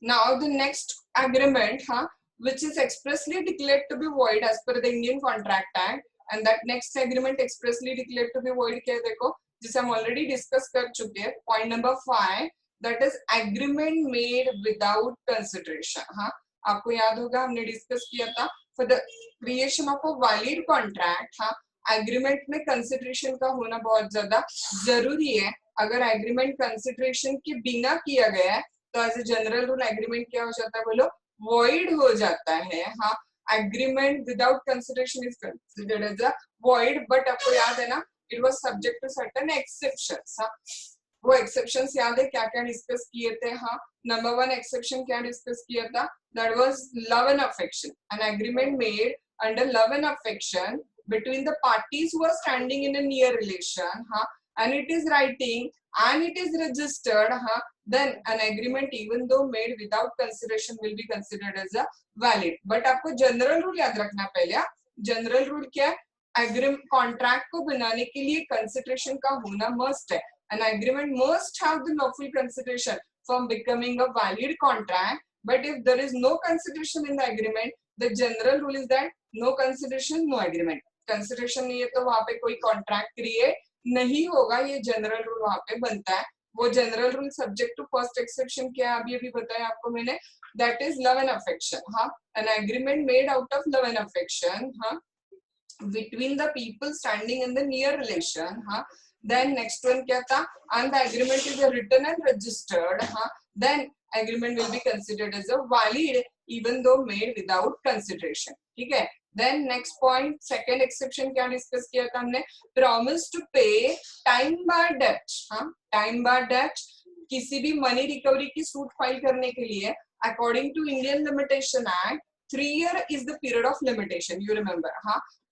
Now the next agreement, which is expressly declared to be void as per the Indian Contract Act, and that next agreement expressly declared to be void क्या है देखो, जिसे हम already discuss कर चुके हैं. Point number 5, that is agreement made without consideration. हाँ, आपको याद होगा हमने discuss किया था for the creation of a valid contract. हाँ, एग्रीमेंट में कंसिडरेशन का होना बहुत ज्यादा जरूरी है. अगर एग्रीमेंट कंसिडरेशन के बिना किया गया है तो as a general rule agreement क्या हो जाता है बोलो, वॉइड हो जाता है. हाँ, agreement without consideration is considered as a void. But आपको याद है ना, it was subject to certain exceptions. हाँ, वो एक्सेप्शंस याद है क्या क्या डिस्कस किए थे. हाँ, नंबर 1 एक्सेप्शन क्या डिस्कस किया था, that was love and affection. N agreement made under love and affection between the parties who are standing in a near relation, and it is writing and it is registered, then an agreement even though made without consideration will be considered as a valid. But आपको general rule याद रखना पहले. General rule क्या है, agreement contract को बनाने के लिए कंसिडरेशन का होना मस्ट है. An agreement must have the lawful consideration from becoming a valid contract. But if there is no consideration in the agreement, the general rule is that no consideration, no agreement. Consideration नहीं है तो वहां पे कोई contract create नहीं होगा. ये general rule वहां पे बनता है. वो general rule subject to first exception क्या है, अभी बताया आपको मैंने, that is love and affection. हाँ, an agreement made out of love and affection, हाँ, between the people standing in the near relation. हाँ, then next one क्या था, and the agreement is written and registered. हाँ, then agreement will be considered as a valid even though made without consideration. ठीक है. Then next point, second exception क्या discuss किया था हमने, promise to pay time by debt. हाँ, time by debt किसी भी मनी रिकवरी की सूट फाइल करने के लिए according to Indian limitation act 3 year is the period of limitation, you remember.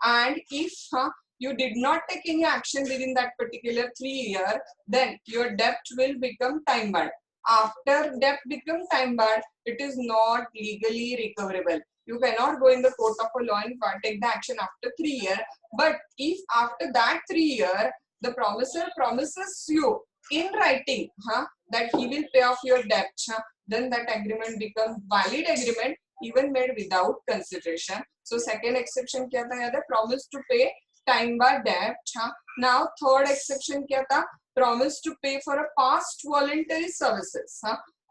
And if you did not take any action within that particular 3 year, then your debt will become time barred. After debt become time barred, it is not legally recoverable. You cannot go in the court of a law and take the action after 3 year. But if after that 3 year the promisor promises you in writing that he will pay off your debt, then that agreement becomes valid agreement even made without consideration. So second exception क्या था याद है, promise to pay time by debt. Now third exception क्या था, promise to pay for a past voluntary services.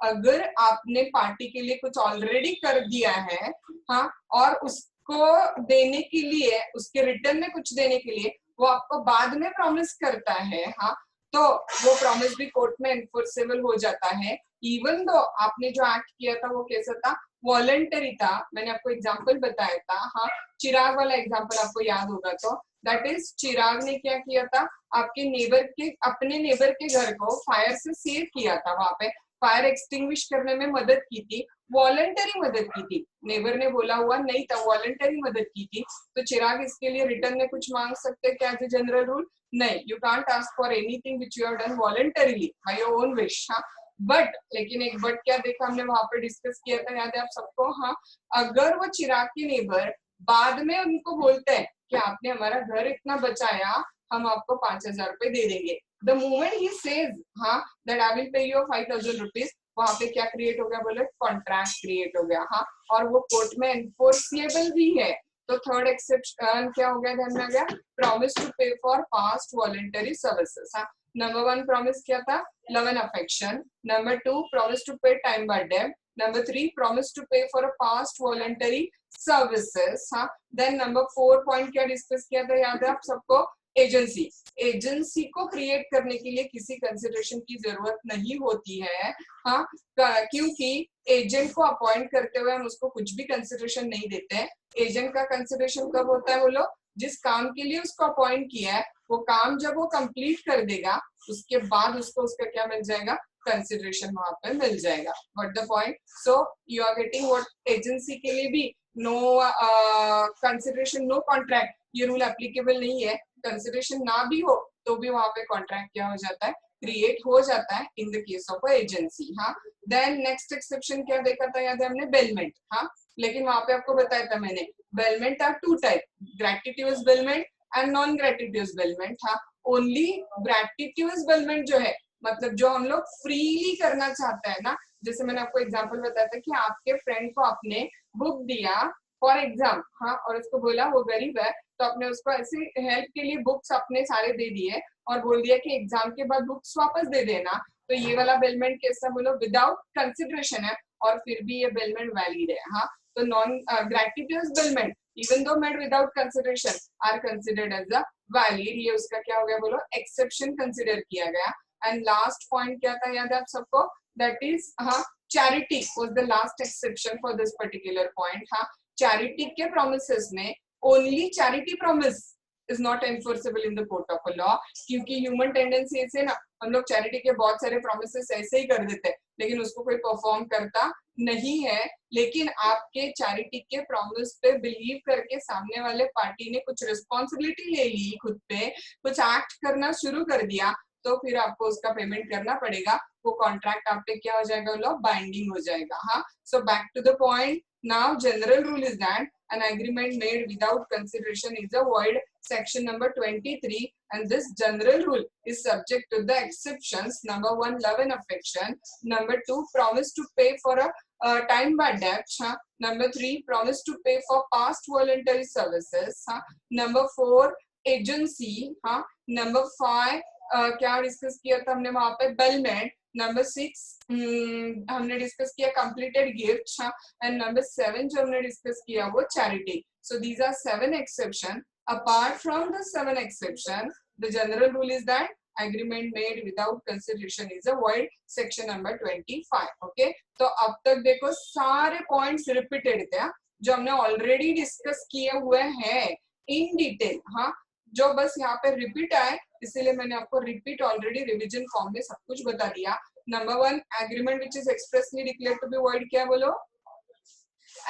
अगर आपने party के लिए कुछ ऑलरेडी कर दिया है, हाँ, और उसको देने के लिए, उसके रिटर्न में कुछ देने के लिए वो आपको बाद में प्रॉमिस करता है, हाँ, तो वो प्रॉमिस भी कोर्ट में एनफोर्सेबल हो जाता है. इवन दो आपने जो एक्ट किया था वो कैसा था, वॉलंटरी था. मैंने आपको एग्जांपल बताया था. हाँ, चिराग वाला एग्जांपल आपको याद होगा तो दैट इज चिराग ने क्या किया था, आपके नेबर के, अपने नेबर के घर को फायर से सेव किया था. वहां पे फायर एक्सटिंग्विश करने में मदद की थी, वॉलंटरी मदद की थी. नेबर ने बोला हुआ नहीं था, वॉलंटरी मदद की थी. तो चिराग इसके लिए रिटर्न में कुछ मांग सकते हैं क्या एज ए जनरल रूल? नहीं, you can't ask for anything which you have done voluntarily by your own wish. हाँ, बट लेकिन एक बट क्या देखा हमने वहां पे डिस्कस किया था, याद है आप सबको? हाँ, अगर वो चिराग के नेबर बाद में उनको बोलते हैं कि आपने हमारा घर इतना बचाया, हम आपको 5,000 रुपए दे देंगे. The moment he says that I will pay you 5,000 rupees, वहां पे क्या क्रिएट हो गया बोले, कॉन्ट्रैक्ट क्रिएट हो गया. हाँ, और वो कोर्ट में एनफोर्सेबल भी है. तो थर्ड एक्सेप्शन क्या हो गया, ध्यान में आ गया, promise to pay for past voluntary services. हाँ, नंबर 1 प्रॉमिस क्या था, love and affection. Number 2 promise to pay time by date. Number 3 promise to pay for a past voluntary services. हाँ, देन नंबर 4 पॉइंट क्या discuss किया था, याद है आप सबको, एजेंसी. एजेंसी को क्रिएट करने के लिए किसी कंसिडरेशन की जरूरत नहीं होती है. हाँ, क्योंकि एजेंट को अपॉइंट करते हुए हम उसको कुछ भी कंसिडरेशन नहीं देते हैं. एजेंट का कंसिडरेशन कब होता है बोलो, जिस काम के लिए उसको अपॉइंट किया है वो काम जब वो कंप्लीट कर देगा उसके बाद उसको उसका क्या मिल जाएगा, कंसिडरेशन वहां पे मिल जाएगा. What the point? So you are getting what agency के लिए भी नो कंसिडरेशन, नो कॉन्ट्रैक्ट, ये रूल एप्लीकेबल नहीं है. कंसिडरेशन ना भी हो तो भी वहां पे कॉन्ट्रैक्ट क्या हो जाता है, क्रिएट हो जाता है in the case of a agency. हाँ, देन नेक्स्ट एक्सेप्शन क्या देखा था, याद है हमने, बेलमेंट. हाँ, लेकिन वहां पे आपको बताया था मैंने, bailment are 2 type, gratuitous bailment and non gratuitous bailment. हाँ, ओनली ग्रेटिट्यूस बेलमेंट जो है, मतलब जो हम लोग फ्रीली करना चाहते हैं ना, जैसे मैंने आपको एग्जांपल बताया था कि आपके फ्रेंड को आपने बुक दिया फॉर एग्जाम, हाँ, और उसको बोला वो गरीब है तो आपने उसको ऐसे हेल्प के लिए बुक्स अपने सारे दे दिए और बोल दिया कि एग्जाम के बाद बुक्स वापस दे देना, तो ये वाला बिलमेंट कैसा बोलो, विदाउट कंसिडरेशन है और फिर भी ये बिलमेंट वैलिड है, हाँ। तो non gratitude bailment even though made without consideration are considered as a valid, ये उसका क्या हो गया बोलो, एक्सेप्शन कंसिडर किया गया। एंड लास्ट पॉइंट क्या था याद है आप सबको, दैट इज हाँ charity was the last exception for this particular point, हाँ। चैरिटी के प्रोमिसेस में only charity promise is not enforceable in the court of law, क्योंकि ह्यूमन टेंडेंसी से ना हम लोग चैरिटी के बहुत सारे प्रोमिसेस ऐसे ही कर देते हैं लेकिन उसको कोई परफॉर्म करता नहीं है। लेकिन आपके चैरिटी के प्रॉमिस पे बिलीव करके सामने वाले पार्टी ने कुछ रिस्पॉन्सिबिलिटी ले ली, खुद पे कुछ एक्ट करना शुरू कर दिया, तो फिर आपको उसका पेमेंट करना पड़ेगा, वो कॉन्ट्रैक्ट आप पे क्या हो जाएगा, लॉ बाइंडिंग हो जाएगा, हाँ। So back to the point, now general rule is that an agreement made without consideration is a void, section number 23, and this general rule is subject to the exceptions, number 1 love and affection, number 2 promise to pay for a time by debt, number 3 promise to pay for past voluntary services, number 4 agency, number 5 क्या discuss किया था हमने वहां पे, bailment, number 6 हमने discuss किया completed gift, and number 7 जो हमने डिस्कस किया वो charity. So these are 7 exception. Apart from the 7 exception the general rule is that agreement made without consideration is a void, section number 25, okay. तो अब तक देखो सारे पॉइंट्स रिपीटेड थे जो हमने ऑलरेडी डिस्कस किए हुए हैं इन डिटेल, हाँ, जो बस यहाँ पे रिपीट आए इसीलिए मैंने आपको रिपीट ऑलरेडी रिवीजन फॉर्म में सब कुछ बता दिया। Number 1 agreement which is expressly declared to be void, क्या बोलो,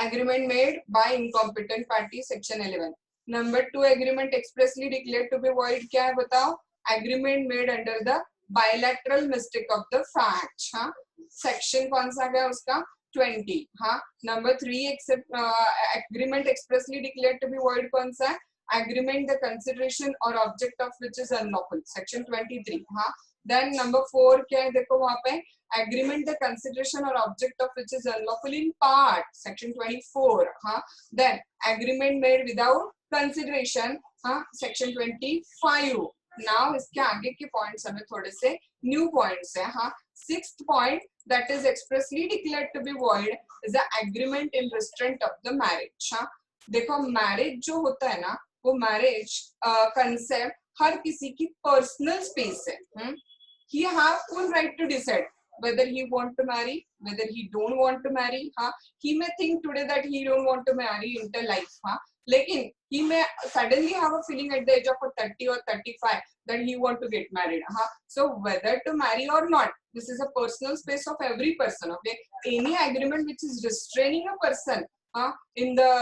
agreement made by incompetent party, section 11। Number 2 agreement expressly declared to be void, क्या है बताओ, agreement made under the bilateral mistake of the fact, हाँ, section कौन सा गया उसका, 20, हाँ। Number 3 agreement expressly declared to be void कौन सा है, agreement the consideration or object of which is unlawful, section 23, हाँ। then number 4 क्या है देखो वहां पे, agreement the consideration or object of which is unlawful in part, section 24, हाँ। then agreement made without consideration, हाँ, section 25। now इसके आगे के पॉइंट्स हमें थोड़े से न्यू पॉइंट्स है, हाँ। 6th point that is expressly declared to be void is the agreement in restraint of the marriage, हाँ। देखो मैरिज जो होता है ना वो मैरिज कंसेप्ट हर किसी की पर्सनल स्पेस है, he have full right to decide whether he want to marry, whether he don't want to marry, हाँ, he may think today that he don't want to marry inter life, हाँ, लेकिन he may suddenly have a feeling at the age of 30 or 35 that he want to get married, हाँ, so whether to marry or not, this is a personal space of every person, okay। any agreement which is restraining a person in the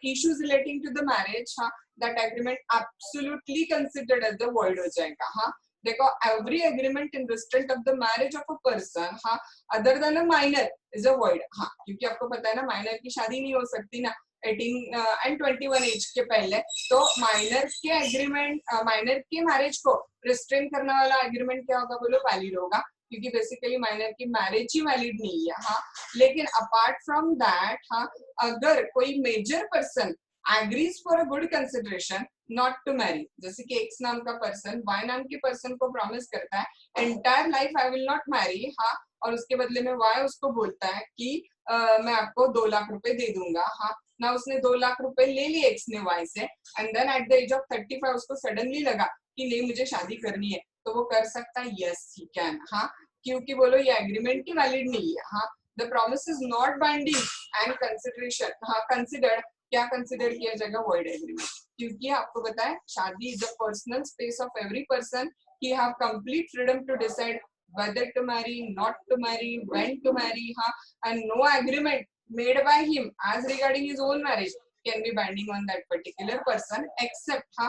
issues relating to the marriage, that agreement absolutely considered as the void हो जाएगा, हाँ। देखो every agreement in restraint of the marriage of a person, हाँ, other than a minor is a void, हाँ, क्योंकि आपको पता है ना माइनर की शादी नहीं हो सकती ना 18 and 21 एज के पहले, तो माइनर के एग्रीमेंट, माइनर के मैरिज को रिस्ट्रेन करने वाला एग्रीमेंट क्या होगा बोलो, वैलिड होगा, क्योंकि बेसिकली माइनर की मैरिज ही वैलिड नहीं है, हाँ। लेकिन अपार्ट फ्रॉम दैट, हाँ, अगर कोई major person agrees for a good consideration not to marry, जैसे कि एक्स नाम का पर्सन वाई नाम के पर्सन को प्रॉमिस करता है entire life I will not marry, हाँ, और उसके बदले में वाई उसको बोलता है कि मैं आपको 2 लाख रुपए दे दूंगा, हाँ, ना उसने 2 लाख रुपए ले लिए एक्स ने वाई से, and then at the age of 35 उसको सडनली लगा कि नहीं मुझे शादी करनी है, तो वो कर सकता है, यस ही कैन, हाँ, क्योंकि बोलो ये एग्रीमेंट की वैलिड नहीं है, हाँ। The promise is not binding and consideration, हाँ, कंसिडर्ड, क्या कंसिडर किया जाएगा, वॉइड एग्रीमेंट, क्योंकि आपको पता है शादी is the personal space of every person, he have complete freedom to decide whether to marry, not to marry, when to marry, and no agreement made by him as regarding his own marriage can be binding on that particular person, except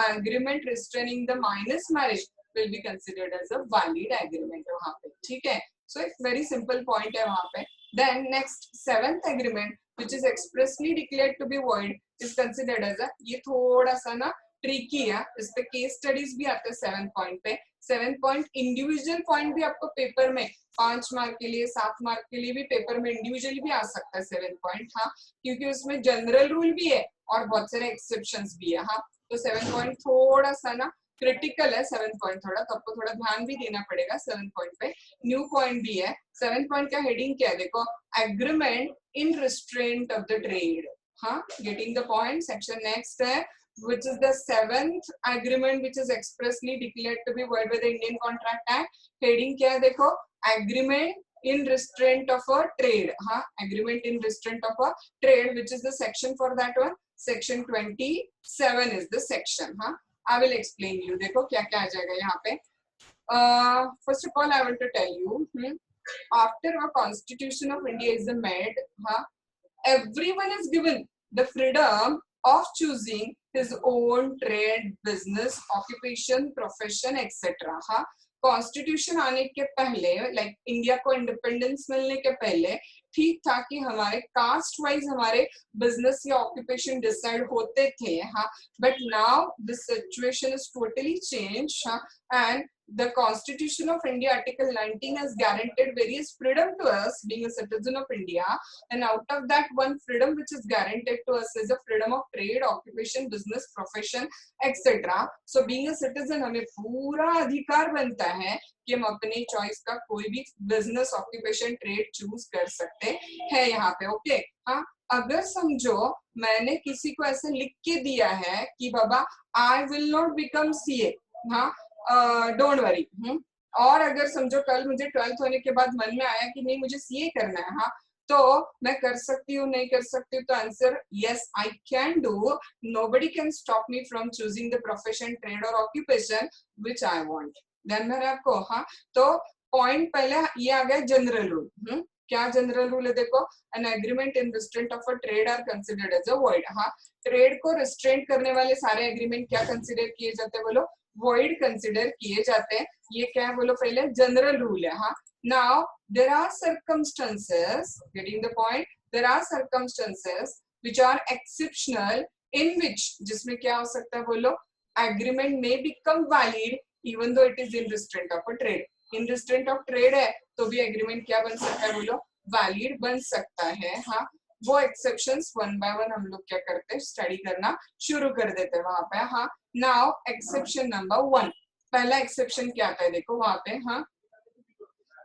agreement restraining the minor's marriage will be considered as a valid agreement वहाँ पे, ठीक है। So एक very simple point है वहाँ पे। Then next 7th agreement which is expressly declared to be void is considered as a, ये थोड़ा सा ना ट्रिकी है, इस पे केस स्टडीज भी आते हैं 7 पॉइंट पे। 7 पॉइंट इंडिविजुअल पॉइंट भी आपको पेपर में 5 मार्क के लिए 7 मार्क के लिए भी पेपर में इंडिविजुअली भी आ सकता है 7 पॉइंट, हाँ, क्योंकि उसमें जनरल रूल भी है और बहुत सारे एक्सेप्शंस भी है, हाँ। तो 7 पॉइंट थोड़ा सा ना क्रिटिकल है, 7 पॉइंट थोड़ा, तो आपको थोड़ा ध्यान भी देना पड़ेगा 7 पॉइंट पे। न्यू पॉइंट भी है। 7 पॉइंट का हेडिंग क्या है देखो, agreement in restraint of the trade, हाँ, getting the point. Section next है which is the 7th agreement which is expressly declared to be void by the Indian Contract Act. heading क्या है देखो, agreement in restraint of a trade, हाँ, agreement in restraint of a trade, which is the section for that one, section 27 is the section, हाँ। I will explain you, देखो क्या क्या आ जाएगा यहाँ पे। First of all I want to tell you, after a constitution of India is made, हाँ, everyone is given the freedom of choosing his own trade, business, occupation, profession, etc. हाँ, constitution आने के पहले, लाइक इंडिया को independence मिलने के पहले ठीक था कि हमारे कास्ट वाइज हमारे बिजनेस या ऑक्यूपेशन डिसाइड होते थे, हाँ, but now this situation is totally change, हाँ, and the Constitution of India Article 19 has guaranteed various freedom to us being a citizen of India, and out of that one freedom which is guaranteed to us is the freedom of trade, occupation, business, profession, etc. So being a citizen हमें पूरा अधिकार बनता है कि हम अपने choice का कोई भी बिजनेस, ऑक्यूपेशन, ट्रेड चूज कर सकते हैं यहाँ पे, ओके, हाँ। अगर समझो मैंने किसी को ऐसे लिख के दिया है कि बाबा I will not become CA, हाँ, डोंट वरी, और अगर समझो कल मुझे 12th होने के बाद मन में आया कि नहीं मुझे सीए करना है, हाँ, तो मैं कर सकती हूँ नहीं कर सकती हूँ, तो answer yes I can do, nobody can stop me from choosing the profession, trade और ऑक्यूपेशन विच आई वांट। ध्यान में आपको, हाँ। तो पॉइंट पहले ये आ गया जनरल रूल, क्या जनरल रूल है देखो, an agreement in restraint of a trade are considered as a void, हाँ, ट्रेड को रिस्ट्रेंट करने वाले सारे एग्रीमेंट क्या कंसिडर किए जाते हैं बोलो, void consider किए जाते हैं। ये क्या है बोलो, पहले जनरल रूल है, हाँ। Now there are circumstances, getting the point, there are circumstances which are exceptional in which, जिसमें क्या हो सकता है बोलो, agreement may become valid even though it is in restraint of a trade. In restraint of trade है तो भी agreement क्या बन सकता है बोलो, valid बन सकता है, हाँ। वो एक्सेप्शंस वन बाय वन हम लोग क्या करते हैं, स्टडी करना शुरू कर देते हैं वहां पे, हाँ। नाउ एक्सेप्शन नंबर 1, पहला एक्सेप्शन क्या आता है देखो वहां पे, हाँ,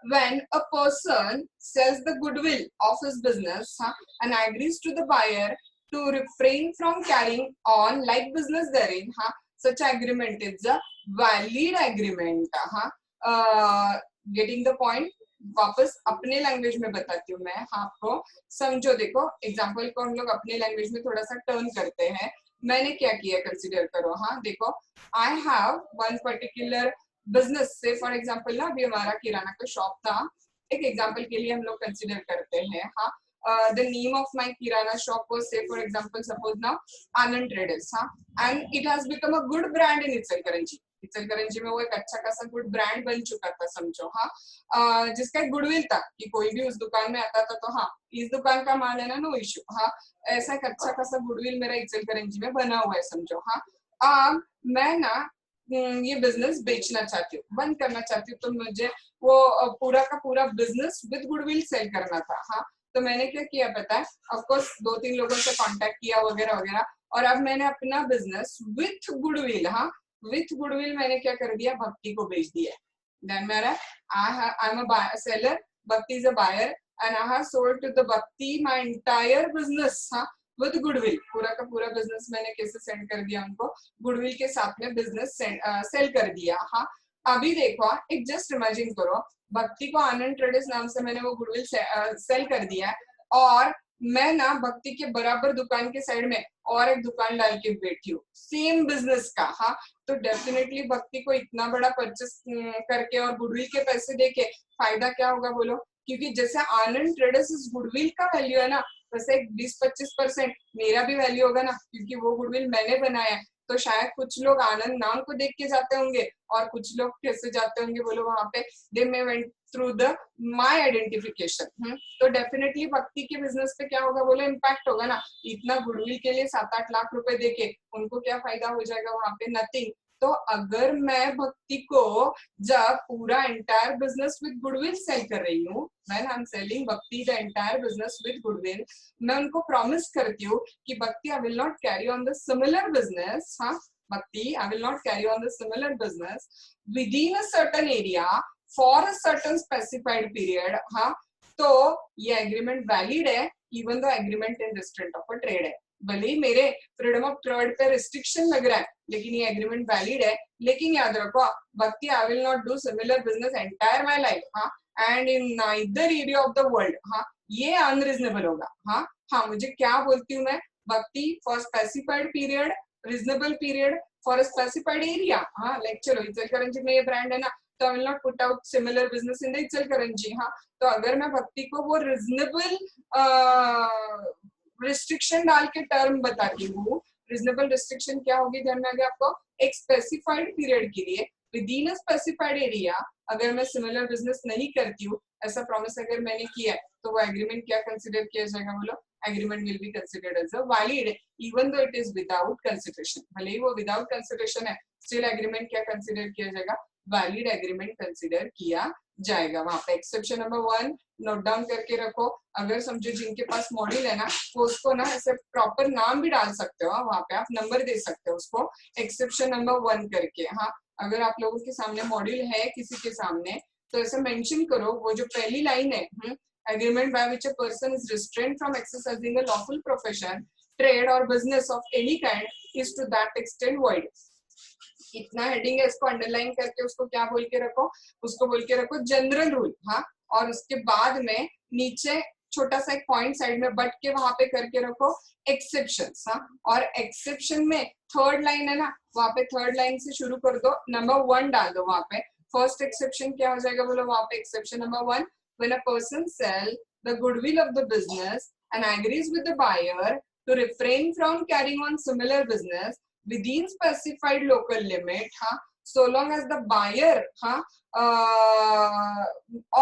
when a person sells the goodwill of his business, हाँ, and agrees to the buyer to refrain from carrying on like business therein, हाँ, such agreement is a valid agreement, हाँ। getting the point, वापस अपने language में बताती हूँ मैं, हाँ, आपको समझो, देखो एग्जांपल को हम लोग अपने लैंग्वेज में थोड़ा सा टर्न करते हैं। मैंने क्या किया कंसीडर करो, हाँ, देखो I have one particular business, से फॉर एग्जांपल ना अभी हमारा किराना का शॉप था, एक एग्जांपल के लिए हम लोग कंसीडर करते हैं, हाँ। the name of my kirana shop was, say for example, suppose now Anand Traders, हाँ, and it has become a good brand in Ichalkaranji में वो एक अच्छा खासा गुड ब्रांड बन चुका था समझो, हाँ, जिसका एक गुडविल था कि कोई भी उस दुकान में आता था तो हाँ इस दुकान का माल है ना, नो इश्यू, हाँ, ऐसा एक अच्छा खासा गुडविल मेरा इचलकरंजी में बना हुआ है समझो, हाँ। मैं ना ये बिजनेस बेचना चाहती हूँ, बंद करना चाहती हूँ, तो मुझे वो पूरा का पूरा बिजनेस विद गुडविल सेल करना था, हाँ। तो मैंने क्या किया पता है, ऑफकोर्स 2-3 लोगों से कांटेक्ट किया वगैरह वगैरह, और अब मैंने अपना बिजनेस विथ गुडविल, हाँ, विथ गुडविल मैंने क्या कर दिया, भक्ति को बेच दिया। देन मेरा I am a seller, Bhakti is a buyer, and I have sold to the Bhakti my entire business, हाँ, विद गुडविल, पूरा का पूरा बिजनेस मैंने कैसे सेंड कर दिया उनको, गुडविल के साथ में बिजनेस सेल कर दिया, हाँ। अभी देखो एक जस्ट इमेजिन करो, भक्ति को आनंद ट्रेडर्स नाम से मैंने वो गुडविल सेल कर दिया है, और मैं ना भक्ति के बराबर दुकान के साइड में और एक दुकान डाल के बैठी हूँ सेम बिजनेस का, हाँ। तो डेफिनेटली भक्ति को इतना बड़ा परचेस करके और गुडविल के पैसे देके फायदा क्या होगा बोलो, क्योंकि जैसे आनंद ट्रेडर्स इस गुडविल का वैल्यू है ना, वैसे 20-25% मेरा भी वैल्यू होगा ना, क्योंकि वो गुडविल मैंने बनाया है। तो शायद कुछ लोग आनंद नाम को देख के जाते होंगे और कुछ लोग कैसे जाते होंगे बोलो वहां पे, they may went through the my identification. तो डेफिनेटली भक्ति के बिजनेस पे क्या होगा बोले, इम्पैक्ट होगा ना। इतना गुडविल के लिए 7-8 लाख रुपए देके उनको क्या फायदा हो जाएगा वहां पे, नथिंग। तो अगर मैं भक्ति को जब पूरा entire business with goodwill sell कर रही हूँ, when I am selling Bhakti the entire business with goodwill, मैं उनको प्रॉमिस करती हूँ कि Bhakti I will not carry on the similar business, हाँ Bhakti I will not carry on the similar business within a certain area for a certain specified period, हाँ तो ये agreement valid है even though agreement in restrict of a trade है। भले ही मेरे freedom of trade पे restriction लग रहा है लेकिन ये एग्रीमेंट वैलिड है। लेकिन याद रखो Bhakti I will not do similar business entire my life, हाँ and in neither area of the world, हाँ ये अनरीजनेबल होगा। हाँ मुझे क्या बोलती हूँ मैं, भक्ति for specified period, reasonable period for a specified area, हाँ लाइक चलो इचलकरंजी में ये ब्रांड है ना, तो आई will not put out similar business in the Ichalkaranji. हाँ तो अगर मैं भक्ति को वो रीजनेबल रिस्ट्रिक्शन डाल के टर्म बताती हूँ, रीजनेबल रिस्ट्रिक्शन क्या होगी ध्यान में आ गया आपको, एक स्पेसिफाइड पीरियड के लिए with in a specified area अगर मैं सिमिलर बिजनेस नहीं करती हूँ, ऐसा प्रॉमिस अगर मैंने किया है तो वो एग्रीमेंट क्या कंसिडर किया जाएगा बोलो, agreement will be considered as a valid even though it is without consideration. भले ही वो विदाउट कंसिडरेशन है स्टिल एग्रीमेंट क्या कंसिडर किया जाएगा, वैलिड एग्रीमेंट कंसिडर किया जाएगा। वहां पे एक्सेप्शन नंबर 1 नोट डाउन करके रखो। अगर समझो जिनके पास मॉड्यूल है ना वो उसको ना ऐसे प्रॉपर नाम भी डाल सकते हो, वहां पे आप नंबर दे सकते हो उसको एक्सेप्शन नंबर 1 करके। हाँ अगर आप लोगों के सामने मॉड्यूल है किसी के सामने तो ऐसे मेंशन करो, वो जो पहली लाइन है agreement by which a person is restrained from exercising a lawful profession trade और business of any kind is to that extent void. इतना हेडिंग है, इसको अंडरलाइन करके उसको क्या बोल के रखो, उसको बोल के रखो जनरल रूल। हाँ और उसके बाद में नीचे छोटा सा एक पॉइंट साइड में बट के वहां पे करके रखो एक्सेप्शंस। हाँ और एक्सेप्शन में थर्ड लाइन है ना, वहां पे थर्ड लाइन से शुरू कर दो, नंबर 1 डाल दो वहां पे। फर्स्ट एक्सेप्शन क्या हो जाएगा बोलो वहां पे, exception number 1 when a person sell the goodwill of the business and agrees with the buyer to refrain from carrying on similar business within specified local limit, so long as the buyer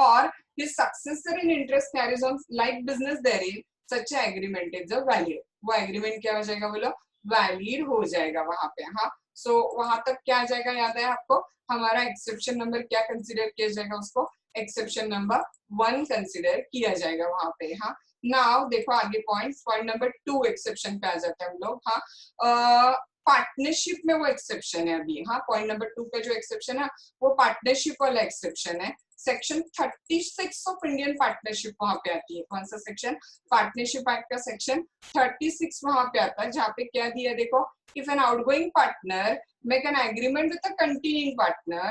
or his successor in interest carries on like business therein, such a agreement is a valid। वो agreement क्या हो जाएगा बोलो, valid हो जाएगा वहां पे। हाँ सो वहां तक क्या आ जाएगा याद है आपको, हमारा एक्सेप्शन नंबर क्या कंसिडर किया जाएगा, उसको एक्सेप्शन नंबर 1 कंसिडर किया जाएगा वहां पे। हाँ नाउ देखो आगे पॉइंट नंबर 2 एक्सेप्शन पे आ जाते हैं हम लोग। हाँ पार्टनरशिप में वो एक्सेप्शन है अभी। हाँ पॉइंट नंबर 2 पे जो एक्सेप्शन है वो पार्टनरशिप वाला एक्सेप्शन है। सेक्शन 36 ऑफ इंडियन पार्टनरशिप वहां पे आती है। कौन सा सेक्शन, पार्टनरशिप एक्ट का सेक्शन 36 वहां पे आता है, जहाँ पे क्या दिया देखो, if an outgoing partner make an agreement with a continuing partner,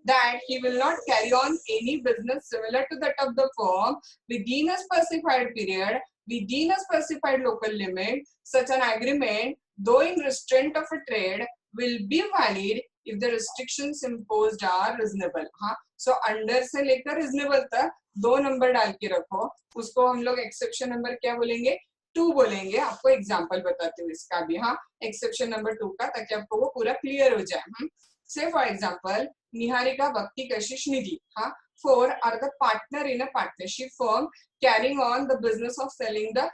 that he will not carry on any business similar to that of the firm within a specified period, within a specified local limit, such an agreement, though in restraint of a trade, will be valid if the restrictions imposed are reasonable। हाँ so under से लेकर reasonable तक 2 number डाल के रखो, उसको हम लोग एक्सेप्शन नंबर क्या बोलेंगे, 2 बोलेंगे। आपको एग्जांपल बताती हूँ इसका भी। हाँ एक्सेप्शन नंबर 2 का, ताकि आपको वो पूरा क्लियर हो जाए। से फॉर एग्जांपल निहारिका भक्ति कशिश निधि, हाँ 4 are the partner in a partnership firm carrying on the business of selling the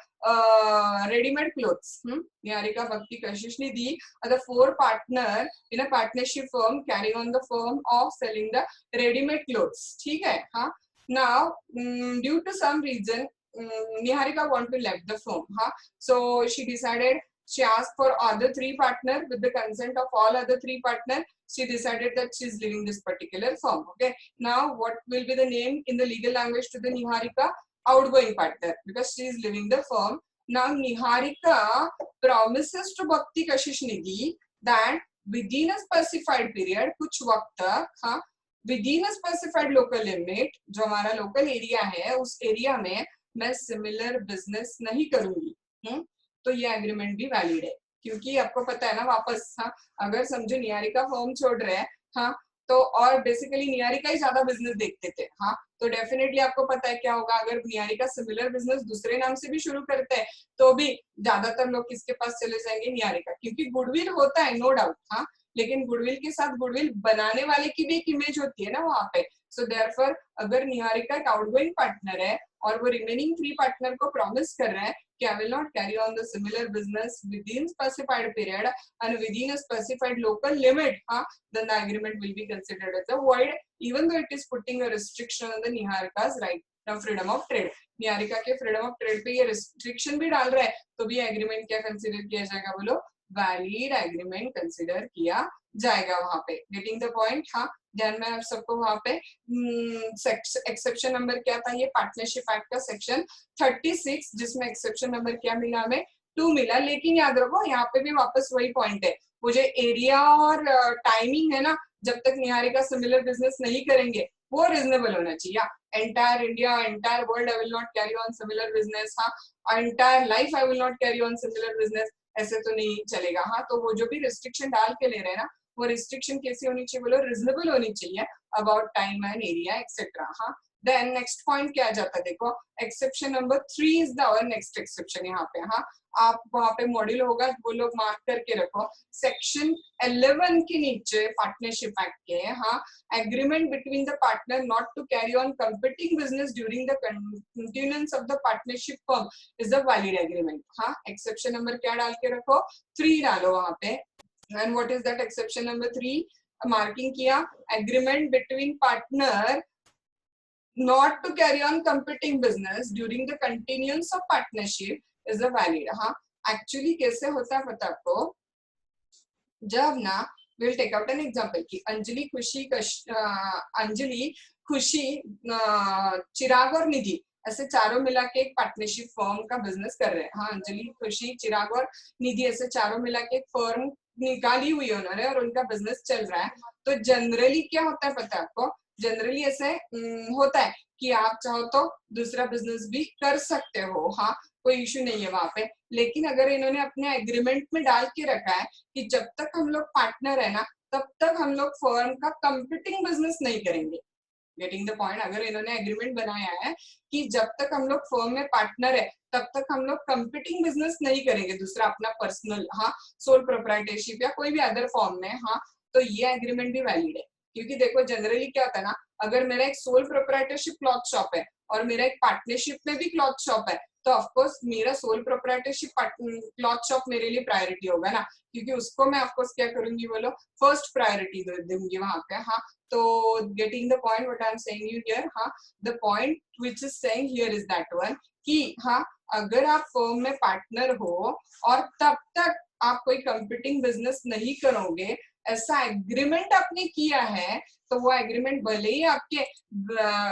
ready-made clothes। Niharika भक्ति कशिश निधि are the 4 partner in a partnership firm carrying on the firm of selling the ready-made clothes। ठीक है। हाँ now due to some reason Niharika want to left the firm, so she decided, she asked for other 3 partner, with the consent of all other 3 partner she decided that she is leaving this particular firm। Okay, now what will be the name in the legal language to the Niharika, outgoing partner, because she is leaving the firm। Now Niharika promises to Bhakti Kashish Nidhi that within a specified period, कुछ वक्त तक, within a specified local limit, जो हमारा local area है उस area में मैं similar business नहीं करूंगी। तो ये एग्रीमेंट भी वैलिड है, क्योंकि आपको पता है ना वापस। हाँ अगर समझो निहारिका फर्म छोड़ रहे हैं, हाँ तो और बेसिकली निहारिका ही ज्यादा बिजनेस देखते थे। हाँ तो डेफिनेटली आपको पता है क्या होगा, अगर निहारिका सिमिलर बिजनेस दूसरे नाम से भी शुरू करते हैं तो भी ज्यादातर लोग किसके पास चले जाएंगे, निहारिका, क्योंकि गुडविल होता है नो डाउट। हाँ लेकिन गुडविल के साथ गुडविल बनाने वाले की भी एक इमेज होती है ना वहां पे, सो देयरफॉर अगर निहारिका एक आउटगोइंग पार्टनर है और वो रिमेनिंग 3 पार्टनर को प्रॉमिस कर रहे हैं कि आई will not carry on the similar business with in specified period and with in a specified local limit, then the agreement will be considered as a void even though it is putting a restriction on the Niharika's right of freedom of trade. Niharika के freedom of trade पे ये restriction भी डाल रहा है तो भी agreement क्या कंसीडर किया जाएगा, बोलो वैलिड एग्रीमेंट कंसीडर किया जाएगा वहां पे। Getting the point? हाँ, ध्यान में आप सबको वहां पे एक्सेप्शन नंबर क्या था, ये पार्टनरशिप एक्ट का सेक्शन 36, जिसमें एक्सेप्शन नंबर क्या मिला हमें, 2 मिला। लेकिन याद रखो यहाँ पे भी वापस वही पॉइंट है, वो जो एरिया और टाइमिंग है ना, जब तक निहारिका सिमिलर बिजनेस नहीं करेंगे वो रिजनेबल होना चाहिए। Entire India, entire world I will not carry on similar business, हाँ, entire life I will not carry on similar business, ऐसे तो नहीं चलेगा। हाँ, तो वो जो भी रिस्ट्रिक्शन डाल के ले रहे हैं ना, वो रिस्ट्रिक्शन कैसी होनी चाहिए, बोलो रिजनेबल होनी चाहिए about time and area etcetera. हाँ, देन नेक्स्ट पॉइंट क्या जाता है, देखो exception number 3 is the our next exception यहाँ पे। हाँ, आप वहां पे मॉड्यूल होगा वो लोग मार्क करके रखो, सेक्शन 11 के नीचे पार्टनरशिप एक्ट के, हाँ, agreement between the partner not to carry on competing business during the continuance of the partnership firm is a valid agreement. हाँ, एक्सेप्शन नंबर क्या डाल के रखो, 3 डालो वहां पे। And what is that exception number 3? Marking किया, agreement between partner not to carry on competing business during the continuance of partnership is a valid। हाँ, एक्चुअली कैसे होता है पता आपको, जब ना we'll take out an example कि अंजलि, खुशी, चिराग और निधि ऐसे चारों मिला के एक पार्टनरशिप फर्म का बिजनेस कर रहे हैं। हाँ, अंजलि, खुशी, चिराग और निधि ऐसे चारों मिला के एक फर्म निकाली हुई है उन्होंने और उनका बिजनेस चल रहा है। तो जनरली क्या होता है पता है आपको, जनरली ऐसे होता है कि आप चाहो तो दूसरा बिजनेस भी कर सकते हो, हाँ, कोई इश्यू नहीं है वहां पे। लेकिन अगर इन्होंने अपने एग्रीमेंट में डाल के रखा है कि जब तक हम लोग पार्टनर है ना, तब तक हम लोग फर्म का कंपीटिंग बिजनेस नहीं करेंगे। Getting the point? अगर इन्होंने एग्रीमेंट बनाया है कि जब तक हम लोग फर्म में पार्टनर है तब तक हम लोग कंपीटिंग बिजनेस नहीं करेंगे, दूसरा अपना पर्सनल, हाँ, सोल प्रोप्राइटरशिप या कोई भी अदर फॉर्म में, हाँ, तो ये एग्रीमेंट भी वैलिड है। क्योंकि देखो जनरली क्या होता है ना, अगर मेरा एक सोल प्रोप्राइटरशिप क्लॉथ शॉप है और मेरा एक पार्टनरशिप में भी क्लॉथ शॉप है, तो ऑफकोर्स मेरा सोल प्रोप्राइटरशिप क्लॉथ शॉप मेरे लिए प्रायोरिटी होगा ना, क्योंकि उसको मैं ऑफकोर्स क्या करूंगी, बोलो फर्स्ट प्रायोरिटी दूंगी वहां पे। हाँ, तो getting the point what I am saying you here, हाँ, the point which is saying here is that one कि हाँ, अगर आप फर्म में पार्टनर हो और तब तक आप कोई कंपीटिंग बिजनेस नहीं करोगे, ऐसा एग्रीमेंट आपने किया है, तो वो एग्रीमेंट भले ही आपके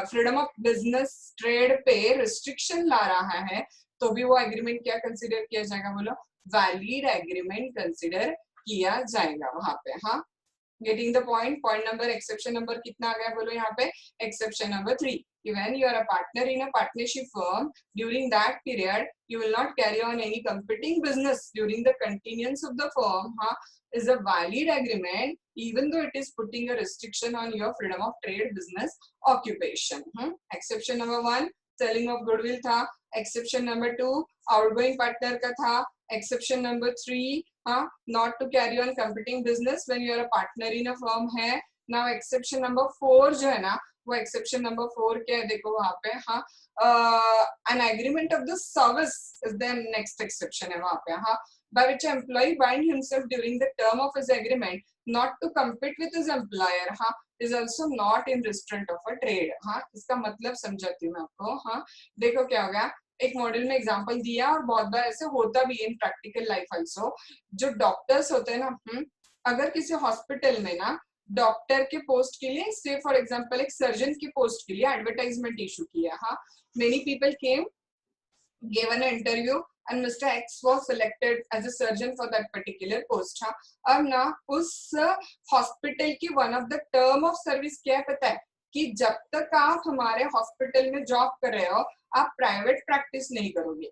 फ्रीडम ऑफ बिजनेस ट्रेड पे रिस्ट्रिक्शन ला रहा है, तो भी वो एग्रीमेंट क्या कंसीडर किया जाएगा, बोलो वैलिड एग्रीमेंट कंसीडर किया जाएगा वहां पे। हाँ, getting the point? Point number, exception number कितना आ गया, बोलो यहाँ पे exception number 3। When you are a partner in a partnership firm, during that period, you will not carry on any competing business during the continuance of the firm, is a valid agreement, even though it is putting a restriction on your freedom of trade business occupation। Exception number 1, selling of goodwill था। Exception number 2, outgoing partner का था। Exception number 3, not to carry on competing business when you are a partner in a firm है। Now exception number 4 जो है ना, वो exception number 4 क्या है, देखो वहां पे, हाँ, an agreement of the service is the next exception है वहां पे, हाँ, by which employee bind himself during the term of his agreement not to compete with his employer, हाँ, is also not in restraint of a trade। हाँ, इसका मतलब समझाती हूँ मैं आपको। हाँ, देखो क्या हो गया, एक मॉडल में एग्जांपल दिया और बहुत बार ऐसे होता भी इन प्रैक्टिकल लाइफ आल्सो। जो डॉक्टर्स होते हैं ना, अगर किसी हॉस्पिटल में ना डॉक्टर के पोस्ट के लिए, से फॉर एग्जांपल एक सर्जन की पोस्ट के लिए एडवर्टाइजमेंट इशू किया, हाँ, many people came, gave an interview and Mr. X was selected as a surgeon for that particular post। हाँ, अब ना उस हॉस्पिटल की one of the term of service क्या है पता है, कि जब तक आप हमारे हॉस्पिटल में जॉब कर रहे हो आप प्राइवेट प्रैक्टिस नहीं करोगे।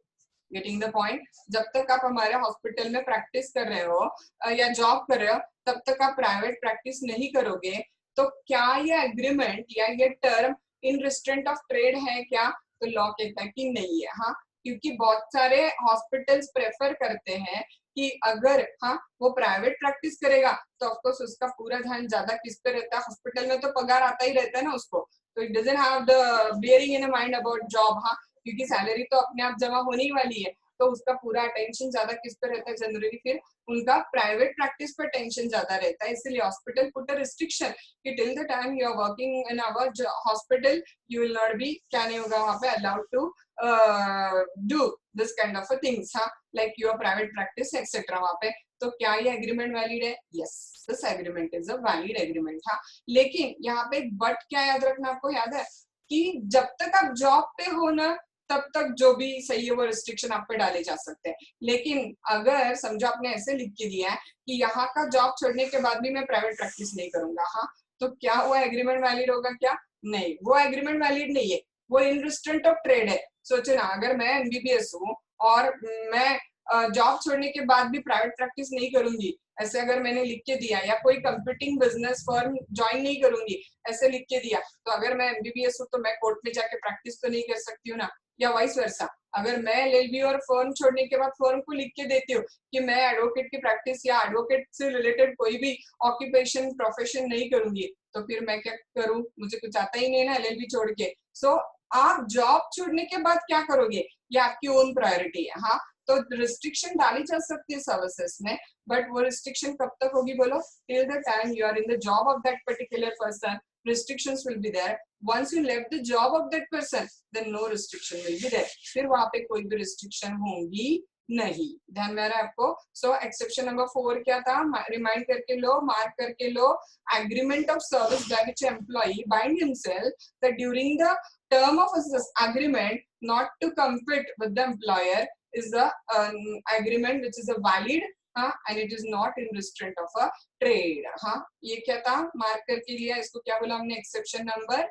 Getting the point? जब तक आप हमारे हॉस्पिटल में प्रैक्टिस कर रहे हो या जॉब कर रहे हो तब तक आप प्राइवेट प्रैक्टिस नहीं करोगे। तो क्या ये एग्रीमेंट या ये term in restraint of trade है क्या? तो लॉ कहता है कि नहीं है। हाँ, क्योंकि बहुत सारे हॉस्पिटल्स प्रेफर करते हैं कि अगर हाँ वो प्राइवेट प्रैक्टिस करेगा तो ऑफकोर्स उसका पूरा ध्यान ज्यादा किस पे रहता है, हॉस्पिटल में तो पगार आता ही रहता है ना उसको, तो it doesn't have the bearing in mind about job, हाँ क्योंकि सैलरी तो अपने आप जमा होने ही वाली है, तो उसका पूरा अटेंशन ज्यादा किस पे रहता है जनरली, फिर उनका प्राइवेट प्रैक्टिस पर टेंशन ज्यादा रहता है। इसलिए हॉस्पिटल पुट अ रिस्ट्रिक्शन कि till the time you are working in our hospital you will not be, क्या नहीं होगा वहां पे allowed to do this kind of things, हाँ like your private practice etcetera वहां पे। तो क्या ये एग्रीमेंट वैलिड है? Yes, this agreement is a valid agreement. हाँ लेकिन यहाँ पे बट क्या याद रखना, आपको याद है कि जब तक आप जॉब पे हो ना तब तक जो भी सही है वो रिस्ट्रिक्शन आप पे डाले जा सकते हैं, लेकिन अगर समझो आपने ऐसे लिख के दिया है कि यहाँ का जॉब छोड़ने के बाद भी मैं प्राइवेट प्रैक्टिस नहीं करूंगा, हाँ तो क्या वो एग्रीमेंट वैलिड होगा? क्या नहीं, वो एग्रीमेंट वैलिड नहीं है, वो इन रिस्ट्रेंट ऑफ ट्रेड है। सोचो ना, अगर मैं एमबीबीएस हूँ और मैं जॉब छोड़ने के बाद भी प्राइवेट प्रैक्टिस नहीं करूंगी, ऐसे अगर मैंने लिख के दिया, या कोई कंप्यूटिंग बिजनेस फर्म ज्वाइन नहीं करूंगी ऐसे लिख के दिया, तो अगर मैं एमबीबीएस हूँ तो मैं कोर्ट में जाके प्रैक्टिस तो नहीं कर सकती हूँ ना, या वाइस वर्सा। अगर मैं एलएलबी और फर्म छोड़ने के बाद फर्म को लिख के देती हूँ कि मैं एडवोकेट की प्रैक्टिस या एडवोकेट से रिलेटेड कोई भी ऑक्यूपेशन प्रोफेशन नहीं करूंगी, तो फिर मैं क्या करूँ? मुझे कुछ आता ही नहीं ना एलएलबी छोड़ के। सो आप जॉब छोड़ने के बाद क्या करोगे ये आपकी ओन प्रायोरिटी है। हाँ तो रिस्ट्रिक्शन डाली जा सकती है सर्विसेज में, बट वो रिस्ट्रिक्शन कब तक होगी बोलो? Till the time you are in the job of that particular person, restrictions will be there. Once you left the job of that person, then no restriction will be there. फिर वहां पे कोई भी restriction होंगी नहीं, ध्यान में आ रहा है आपको? सो एक्सेप्शन नंबर 4 क्या था? रिमाइंड करके लो, मार्क करके लो। Agreement of service by which employee bind himself that during the term of this agreement not to compete with the employer is the agreement which is a valid, हाँ and it is not in restraint of a trade। हाँ ये क्या था? Mark करके लिया, इसको क्या बोला हमने? एक्सेप्शन नंबर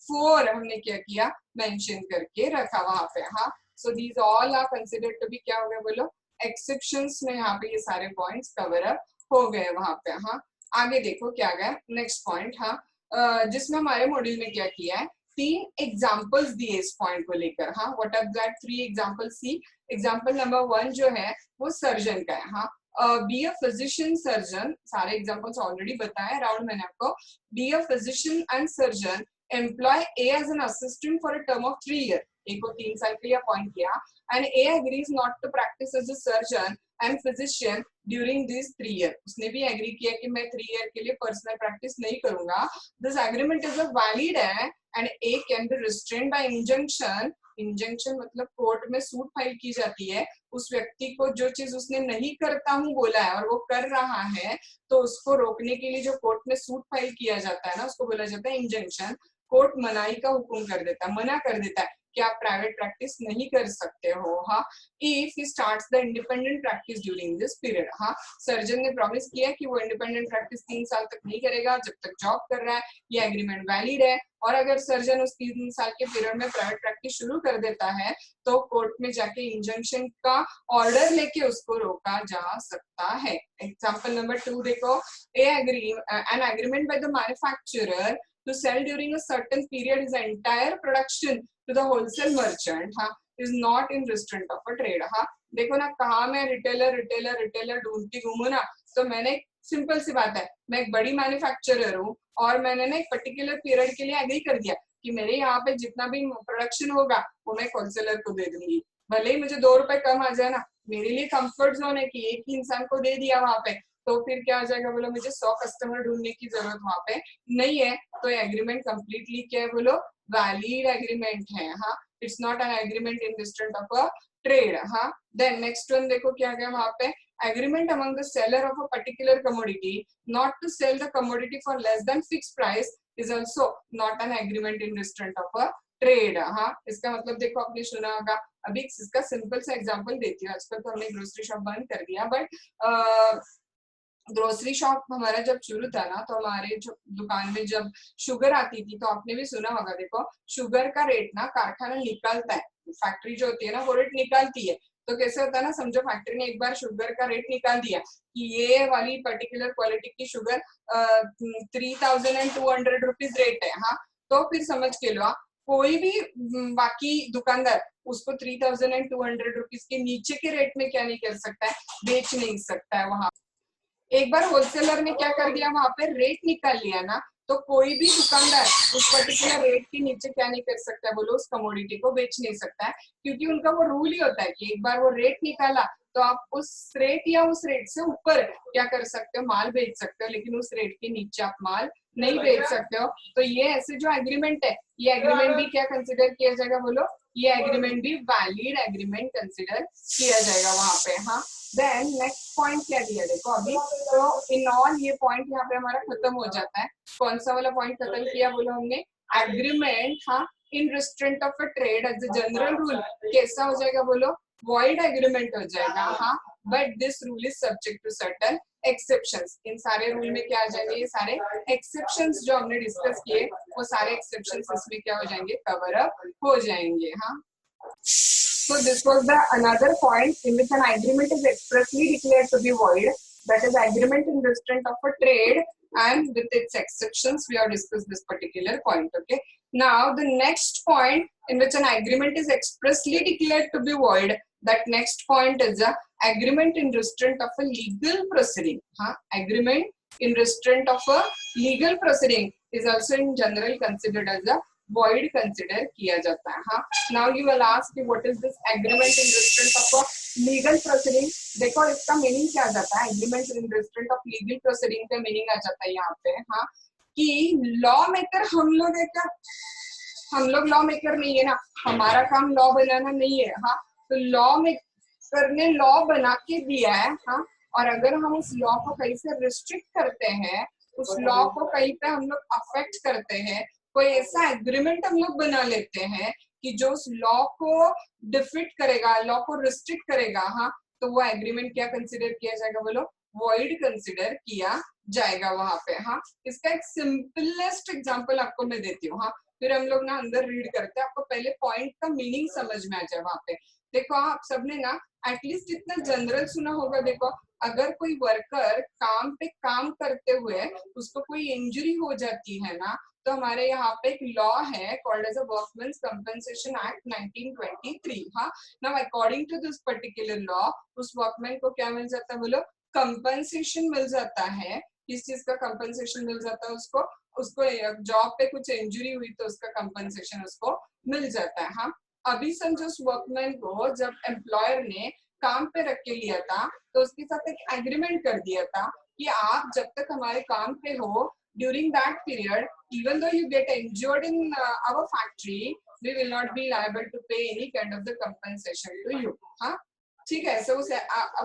4 हमने क्या किया? मेंशन करके रखा वहां पे। हाँ so these all are considered to be, क्या हो गया बोलो? एक्सेप्शंस में यहाँ पे ये सारे पॉइंट्स कवर अप हो गए वहां पे। हाँ आगे देखो क्या गया नेक्स्ट पॉइंट। हाँ जिसमें हमारे मॉड्यूल में क्या किया है, 3 एग्जाम्पल्स दिए इस पॉइंट को लेकर। हाँ what are that 3 examples? See example number 1 जो है वो सर्जन का है। हाँ बी अ फिजिशियन सर्जन, सारे एग्जांपल्स ऑलरेडी बताए अराउंड मैंने आपको। B a physician and surgeon employ A as an assistant for a term of 3 year, A को 3 साल के लिए अपॉइंट किया, and A agrees not to practise as a surgeon and physician during this 3 year. उसने भी agree किया कि मैं 3 ईयर के लिए पर्सनल प्रैक्टिस नहीं करूंगा। This agreement is a valid है and A can be restrained by injunction. Injunction मतलब कोर्ट में सूट फाइल की जाती है उस व्यक्ति को जो चीज उसने नहीं करता हूँ बोला है और वो कर रहा है, तो उसको रोकने के लिए जो कोर्ट में सूट फाइल किया जाता है ना उसको बोला जाता है इंजंक्शन। कोर्ट मनाही का हुक्म कर देता है, मना कर देता है कि आप प्राइवेट प्रैक्टिस नहीं कर सकते हो। हाँ if he starts the independent practice during this period. हाँ सर्जन ने प्रॉमिस किया कि वो इंडिपेंडेंट प्रैक्टिस 3 साल तक नहीं करेगा जब तक जॉब कर रहा है, ये एग्रीमेंट वैलिड है। और अगर सर्जन उस 3 साल के पीरियड में प्राइवेट प्रैक्टिस शुरू कर देता है तो कोर्ट में जाके इंजंक्शन का ऑर्डर लेके उसको रोका जा सकता है। एग्जाम्पल नंबर 2 देखो, an agreement by the manufacturer to sell during a certain period his entire production to the wholesale merchant, हाँ is not in restraint of a trade। हाँ देखो ना कहा मैं रिटेलर ढूंढती घूमू ना, तो मैंने सिंपल सी बात है, मैं एक बड़ी मैन्युफैक्चरर हूँ और मैंने ना एक पर्टिकुलर पीरियड के लिए एग्री कर दिया कि मेरे यहाँ पे जितना भी प्रोडक्शन होगा वो मैं होलसेलर को दे दूंगी, भले ही मुझे 2 रुपए कम आ जाए ना, मेरे लिए कंफर्ट जोन है कि एक ही इंसान को दे दिया वहां पे, तो फिर क्या हो जाएगा बोलो? मुझे 100 कस्टमर ढूंढने की जरूरत वहां पे नहीं है, तो एग्रीमेंट कंप्लीटली क्या है बोलो? वैलिड एग्रीमेंट है। हाँ it's not an agreement in restraint of a trade. हाँ देन नेक्स्ट वन देखो क्या गया वहां पे, agreement among the seller of a particular commodity not to sell the commodity for less than fixed price is also not an agreement in restraint of a trade। हाँ इसका मतलब देखो आपने सुना होगा, अभी इसका सिंपल सा एग्जांपल देती हूँ। आजकल तो हमने ग्रोसरी शॉप बंद कर दिया, बट ग्रोसरी शॉप हमारा जब शुरू था ना तो हमारे जो दुकान में जब शुगर आती थी तो आपने भी सुना होगा, देखो शुगर का रेट ना कारखाना निकालता है, फैक्ट्री जो होती है ना वो रेट निकालती है। तो कैसे होता है ना, समझो फैक्ट्री ने एक बार शुगर का रेट निकाल दिया कि ये वाली पर्टिकुलर क्वालिटी की शुगर 3200 रुपीज रेट है। हाँ तो फिर समझ के लो कोई भी बाकी दुकानदार उसको 3200 रुपीज के नीचे के रेट में क्या नहीं कर सकता है, बेच नहीं सकता है। वहां एक बार होलसेलर ने क्या कर दिया, वहां पे रेट निकाल लिया ना, तो कोई भी दुकानदार उस पर्टिकुलर रेट के नीचे क्या नहीं कर सकता है, बोलो उस कमोडिटी को बेच नहीं सकता है, क्योंकि उनका वो रूल ही होता है कि एक बार वो रेट निकाला तो आप उस रेट या उस रेट से ऊपर क्या कर सकते हो, माल बेच सकते हो, लेकिन उस रेट के नीचे आप माल नहीं बेच सकते हो। तो ये ऐसे जो एग्रीमेंट है, ये एग्रीमेंट भी क्या कंसिडर किया जाएगा, बोलो ये एग्रीमेंट भी वैलिड एग्रीमेंट कंसिडर किया जाएगा वहां पे। हाँ, देन नेक्स्ट पॉइंट क्या दिया देखो अभी, तो इन ऑल ये पॉइंट यहाँ पे हमारा खत्म हो जाता है। कौन सा वाला पॉइंट खत्म किया, बोलो हमने एग्रीमेंट, हाँ, in restraint of a trade as a general rule कैसा हो जाएगा, बोलो वॉइड एग्रीमेंट हो जाएगा। हाँ, but this rule is subject to certain exceptions. इन सारे रूल में क्या आ जाएंगे, ये सारे एक्सेप्शंस जो हमने डिस्कस किए वो सारे एक्सेप्शंस इसमें क्या हो जाएंगे, कवर अप हो जाएंगे। हाँ, so this was the another point in which an agreement is expressly declared to be void, that is agreement in restraint of a trade, and with its exceptions we have discussed this particular point. Okay, now the next point in which an agreement is expressly declared to be void, that next point is a agreement in restraint of a legal proceeding. Agreement in restraint of a legal proceeding is also in general considered as a void consider किया जाता है। हाँ, now you will ask what is this agreement in restraint of a legal proceeding। देखो इसका meaning क्या आ जाता है, agreement in restraint of legal proceeding का मीनिंग आ जाता है यहाँ पे, हाँ, कि लॉ मेकर हम लोग है क्या, हम लोग लॉ मेकर नहीं है ना, हमारा काम लॉ बनाना नहीं है। हाँ, तो लॉ मेकर ने लॉ बना के दिया है। हाँ, और अगर हम उस लॉ को कहीं से रिस्ट्रिक्ट करते हैं, उस लॉ को कहीं पे हम लोग अफेक्ट करते हैं, कोई ऐसा एग्रीमेंट हम लोग बना लेते हैं कि जो उस लॉ को डिफीट करेगा, लॉ को रिस्ट्रिक्ट करेगा, हाँ, तो वो एग्रीमेंट क्या कंसिडर किया जाएगा, बोलो वॉइड कंसिडर किया जाएगा वहां पे। हाँ, इसका एक सिंपलेस्ट एग्जांपल आपको मैं देती हूँ। हाँ, फिर हम लोग ना अंदर रीड करते हैं, आपको पहले पॉइंट का मीनिंग समझ में आ जाए वहां पे। देखो आप सबने ना एटलीस्ट इतना जनरल सुना होगा, देखो अगर कोई वर्कर काम पे काम करते हुए उसको कोई इंजरी हो जाती है ना, तो हमारे यहाँ पे एक लॉ है called as a workmen's compensation act 1923। हाँ, now according to this particular law उस वर्कमैन को क्या मिल जाता है, बोलो कंपनसेशन मिल जाता है। किस चीज का कंपनसेशन मिल जाता है उसको, उसको जॉब पे कुछ इंजरी हुई तो उसका कंपनसेशन उसको मिल जाता है। हाँ, अभी समझो उस वर्कमैन को जब एम्प्लॉयर ने काम पे रख के लिया था तो उसके साथ एक एग्रीमेंट कर दिया था कि आप जब तक हमारे काम पे हो, during that period, even though you get injured in our factory, we will not be liable to pay any kind of the compensation to you। हाँ, ठीक है, so उस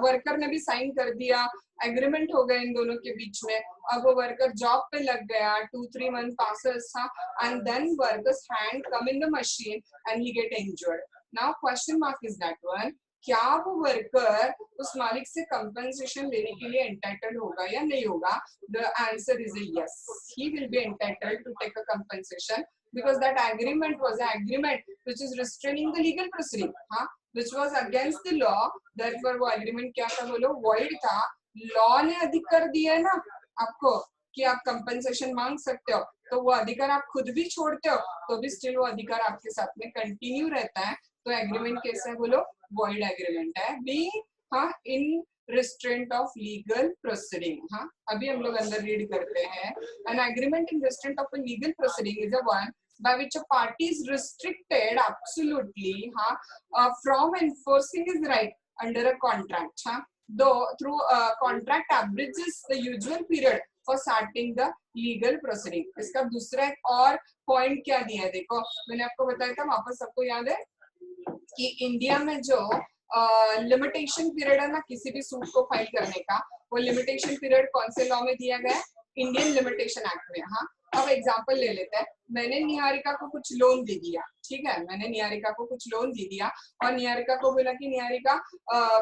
वर्कर ने भी साइन कर दिया, एग्रीमेंट हो गया इन दोनों के बीच में। अब वो वर्कर जॉब पे लग गया, 2-3 month passes, हाँ, and then worker's hand come in the machine and he get injured। Now question mark is that one, क्या वो वर्कर उस मालिक से कंपनसेशन लेने के लिए एंटाइटल्ड होगा या नहीं होगा? The answer is yes, he will be entitled to take a compensation because that agreement was an agreement which is restraining the legal proceeding, हाँ, which was against the law, therefore वो agreement क्या था, बोलो void था। Law ने अधिकार दिया है ना आपको कि आप कंपनसेशन मांग सकते हो, तो वो अधिकार आप खुद भी छोड़ते हो तो भी स्टिल वो अधिकार आपके साथ में कंटिन्यू रहता है। तो एग्रीमेंट कैसा है, बोलो void agreement है, being हाँ in restraint of legal proceeding। हाँ, अभी हम लोग अंदर रीड करते हैं, an agreement in restraint of a legal proceeding is a one by which a party is restricted absolutely from enforcing his right under a contract, though through a contract abridges the usual period for starting the legal proceeding। इसका दूसरा एक और point क्या दिया है, देखो मैंने आपको बताया था, वापस सबको याद है कि इंडिया में जो लिमिटेशन पीरियड है ना किसी भी सूट को फाइल करने का, वो लिमिटेशन पीरियड कौन से लॉ में दिया गया है, इंडियन लिमिटेशन एक्ट में। हाँ, अब एग्जांपल ले लेते हैं, मैंने निहारिका को कुछ लोन दे दिया, ठीक है, मैंने निहारिका को कुछ लोन दे दिया और निहारिका को बोला कि निहारिका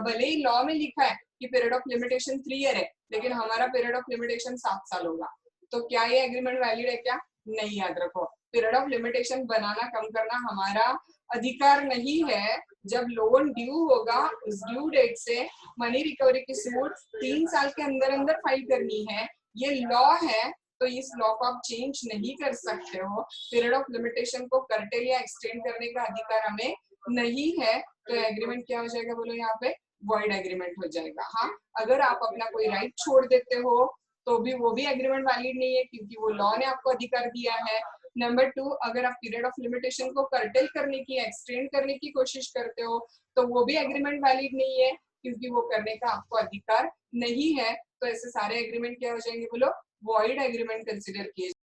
भले ही लॉ में लिखा है कि पीरियड ऑफ लिमिटेशन 3 ईयर है, लेकिन हमारा पीरियड ऑफ लिमिटेशन 7 साल होगा, तो क्या ये एग्रीमेंट वैलिड है क्या? नहीं, याद रखो पीरियड ऑफ लिमिटेशन बनाना कम करना हमारा अधिकार नहीं है। जब लोन ड्यू होगा उस ड्यू डेट से मनी रिकवरी की सूट 3 साल के अंदर अंदर फाइल करनी है, ये लॉ है, तो इस लॉ को आप चेंज नहीं कर सकते हो। पीरियड ऑफ लिमिटेशन को कर्टेल या एक्सटेंड करने का अधिकार हमें नहीं है, तो एग्रीमेंट क्या हो जाएगा बोलो यहाँ पे, वॉइड एग्रीमेंट हो जाएगा। हाँ, अगर आप अपना कोई राइट छोड़ देते हो तो भी वो भी एग्रीमेंट वैलिड नहीं है, क्योंकि वो लॉ ने आपको अधिकार दिया है। नंबर 2, अगर आप पीरियड ऑफ लिमिटेशन को कर्टेल करने की, एक्सटेंड करने की कोशिश करते हो तो वो भी एग्रीमेंट वैलिड नहीं है, क्योंकि वो करने का आपको अधिकार नहीं है। तो ऐसे सारे एग्रीमेंट क्या हो जाएंगे बोलो, वॉइड एग्रीमेंट कंसिडर किए